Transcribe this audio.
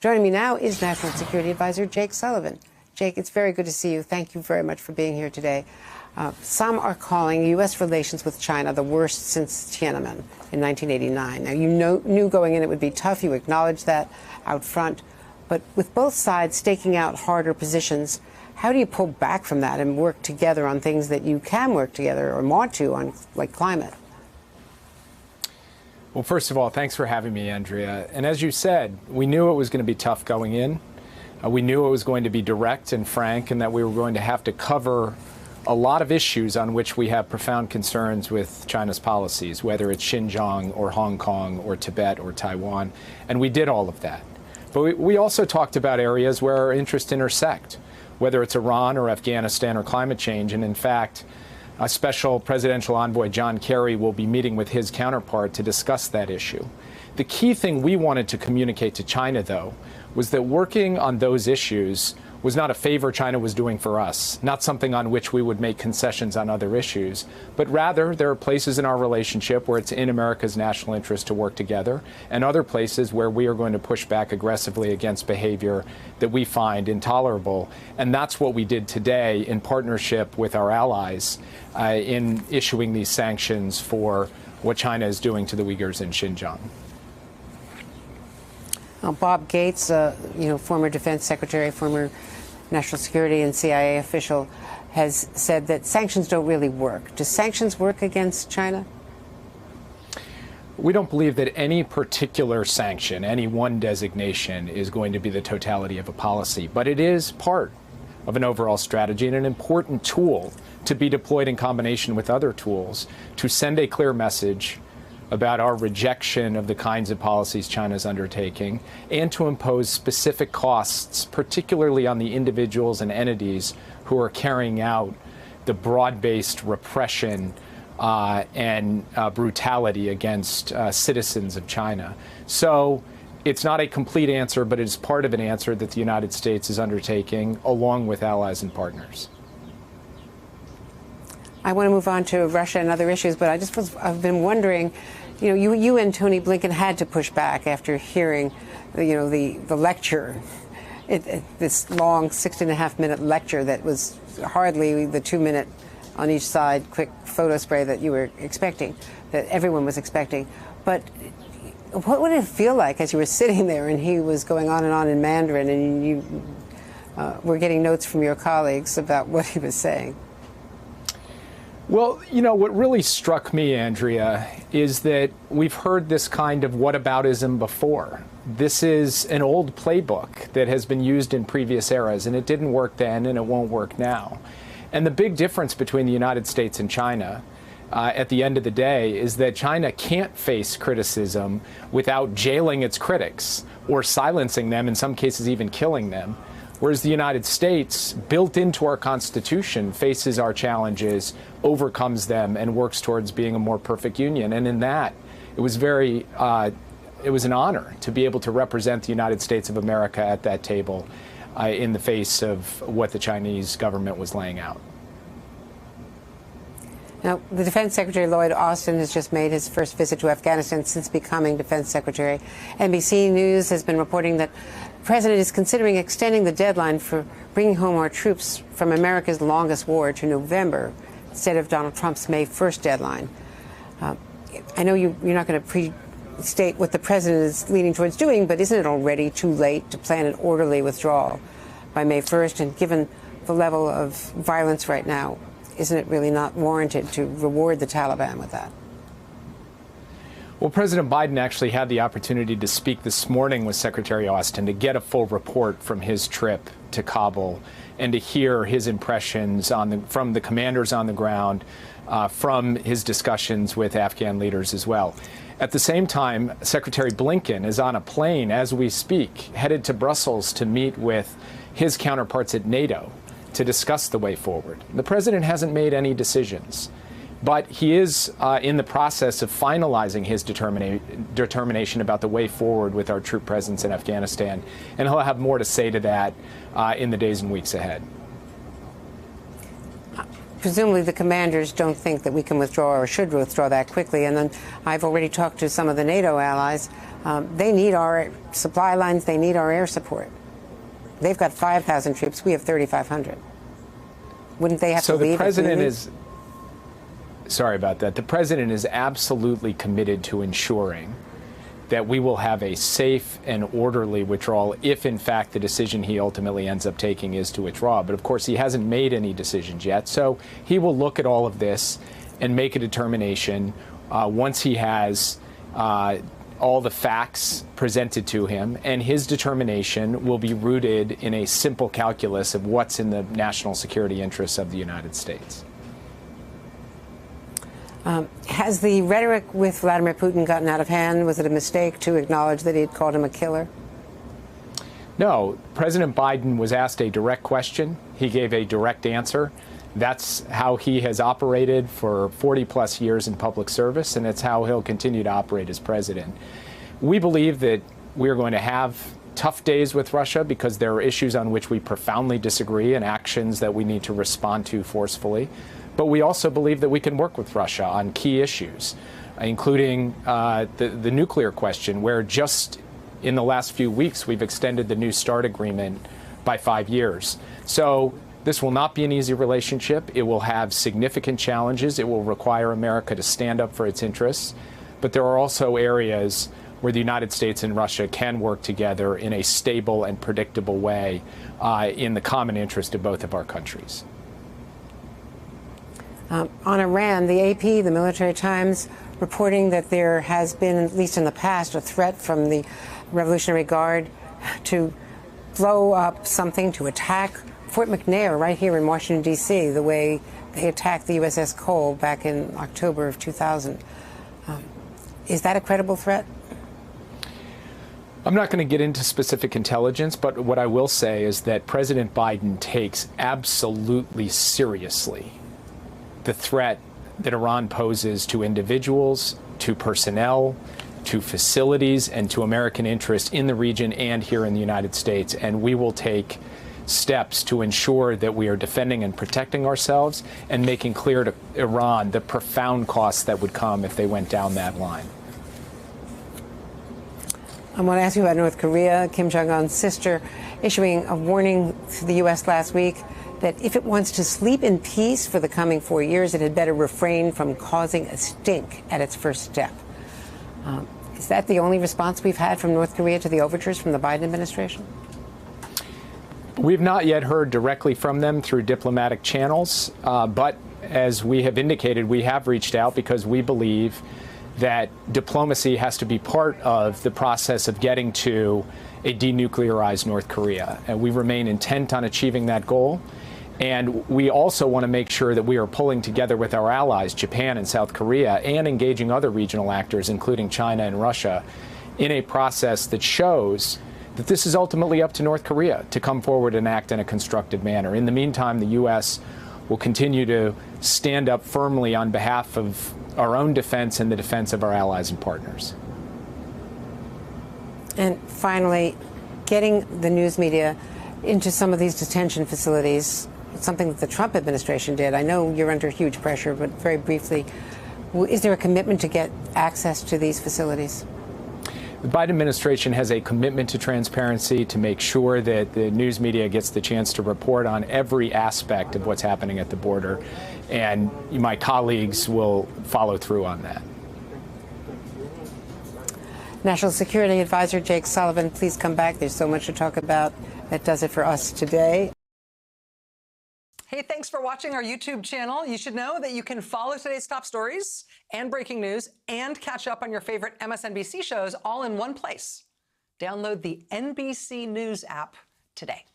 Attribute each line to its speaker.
Speaker 1: Joining me now is National Security Advisor Jake Sullivan. Jake, it's very good to see you. Thank you very much for being here today. Some are calling U.S. relations with China the worst since Tiananmen in 1989. Now, you knew going in it would be tough. You acknowledged that out front. But with both sides staking out harder positions, how do you pull back from that and work together on things that you can work together or want to on, like climate?
Speaker 2: Well, first of all, thanks for having me, Andrea. And as you said, we knew it was going to be tough going in. We knew it was going to be direct and frank, and that we were going to have to cover a lot of issues on which we have profound concerns with China's policies, whether it's Xinjiang or Hong Kong or Tibet or Taiwan. And we did all of that. But we also talked about areas where our interests intersect, whether it's Iran or Afghanistan or climate change. And in fact, a special presidential envoy, John Kerry, will be meeting with his counterpart to discuss that issue. The key thing we wanted to communicate to China, though, was that working on those issues was not a favor China was doing for us, not something on which we would make concessions on other issues, but rather there are places in our relationship where it's in America's national interest to work together, and other places where we are going to push back aggressively against behavior that we find intolerable. And that's what we did today in partnership with our allies in issuing these sanctions for what China is doing to the Uyghurs in Xinjiang.
Speaker 1: Bob Gates, former defense secretary, former national security and CIA official, has said that sanctions don't really work. Do sanctions work against China?
Speaker 2: We don't believe that any particular sanction, any one designation, is going to be the totality of a policy, but it is part of an overall strategy and an important tool to be deployed in combination with other tools to send a clear message about our rejection of the kinds of policies China is undertaking, and to impose specific costs, particularly on the individuals and entities who are carrying out the broad-based repression and brutality against citizens of China. So it's not a complete answer, but it's part of an answer that the United States is undertaking along with allies and partners.
Speaker 1: I want to move on to Russia and other issues, but I've been wondering, you and Tony Blinken had to push back after hearing, the lecture, this long 6.5-minute lecture that was hardly the 2-minute on each side quick photo spray that you were expecting, that everyone was expecting. But what would it feel like as you were sitting there and he was going on and on in Mandarin and you were getting notes from your colleagues about what he was saying?
Speaker 2: Well, what really struck me, Andrea, is that we've heard this kind of whataboutism before. This is an old playbook that has been used in previous eras, and it didn't work then and it won't work now. And the big difference between the United States and China at the end of the day is that China can't face criticism without jailing its critics or silencing them, in some cases even killing them. Whereas the United States, built into our Constitution, faces our challenges, overcomes them, and works towards being a more perfect union. And in that, it was an honor to be able to represent the United States of America at that table in the face of what the Chinese government was laying out.
Speaker 1: Now, the Defense Secretary Lloyd Austin has just made his first visit to Afghanistan since becoming Defense Secretary. NBC News has been reporting that the President is considering extending the deadline for bringing home our troops from America's longest war to November instead of Donald Trump's May 1st deadline. I know you're not going to pre-state what the President is leaning towards doing, but isn't it already too late to plan an orderly withdrawal by May 1st? And given the level of violence right now, isn't it really not warranted to reward the Taliban with that?
Speaker 2: Well, President Biden actually had the opportunity to speak this morning with Secretary Austin to get a full report from his trip to Kabul and to hear his impressions from the commanders on the ground, from his discussions with Afghan leaders as well. At the same time, Secretary Blinken is on a plane as we speak, headed to Brussels to meet with his counterparts at NATO to discuss the way forward. The president hasn't made any decisions, but he is in the process of finalizing his determination about the way forward with our troop presence in Afghanistan, and he'll have more to say to that in the days and weeks ahead.
Speaker 1: presumably the commanders don't think that we can withdraw or should withdraw that quickly. And then I've already talked to some of the NATO allies. They need our supply lines. They need our air support. They've got 5,000 troops. We have 3,500. Wouldn't they have to leave?
Speaker 2: So the president is, sorry about that. The president is absolutely committed to ensuring that we will have a safe and orderly withdrawal if, in fact, the decision he ultimately ends up taking is to withdraw. But, of course, he hasn't made any decisions yet. So he will look at all of this and make a determination once he has all the facts presented to him. And his determination will be rooted in a simple calculus of what's in the national security interests of the United States.
Speaker 1: Has the rhetoric with Vladimir Putin gotten out of hand? Was it a mistake to acknowledge that he had called him a killer?
Speaker 2: No. President Biden was asked a direct question. He gave a direct answer. That's how he has operated for 40-plus years in public service, and it's how he'll continue to operate as president. We believe that we're going to have tough days with Russia because there are issues on which we profoundly disagree and actions that we need to respond to forcefully. But we also believe that we can work with Russia on key issues, including the nuclear question, where just in the last few weeks we've extended the New START agreement by 5 years. So this will not be an easy relationship. It will have significant challenges. It will require America to stand up for its interests. But there are also areas where the United States and Russia can work together in a stable and predictable way in the common interest of both of our countries.
Speaker 1: On Iran, the AP, the Military Times, reporting that there has been, at least in the past, a threat from the Revolutionary Guard to blow up something, to attack Fort McNair right here in Washington, D.C., the way they attacked the USS Cole back in October of 2000. Is that a credible threat?
Speaker 2: I'm not going to get into specific intelligence, but what I will say is that President Biden takes absolutely seriously the threat that Iran poses to individuals, to personnel, to facilities, and to American interests in the region and here in the United States. And we will take steps to ensure that we are defending and protecting ourselves and making clear to Iran the profound costs that would come if they went down that line.
Speaker 1: I want to ask you about North Korea. Kim Jong-un's sister issuing a warning to the U.S. last week that if it wants to sleep in peace for the coming 4 years, it had better refrain from causing a stink at its first step. Is that the only response we've had from North Korea to the overtures from the Biden administration?
Speaker 2: We've not yet heard directly from them through diplomatic channels, but as we have indicated, we have reached out because we believe that diplomacy has to be part of the process of getting to a denuclearized North Korea. And we remain intent on achieving that goal. And we also want to make sure that we are pulling together with our allies, Japan and South Korea, and engaging other regional actors, including China and Russia, in a process that shows that this is ultimately up to North Korea to come forward and act in a constructive manner. In the meantime, the U.S. will continue to stand up firmly on behalf of our own defense and the defense of our allies and partners. And finally, getting the news media into some of these detention facilities, something that the Trump administration did. I know you're under huge pressure, but very briefly, is there a commitment to get access to these facilities? The Biden administration has a commitment to transparency to make sure that the news media gets the chance to report on every aspect of what's happening at the border, and my colleagues will follow through on that. National Security Advisor Jake Sullivan, please come back. There's so much to talk about. That does it for us today.
Speaker 3: Hey, thanks for watching our YouTube channel. You should know that you can follow today's top stories and breaking news and catch up on your favorite MSNBC shows all in one place. Download the NBC News app today.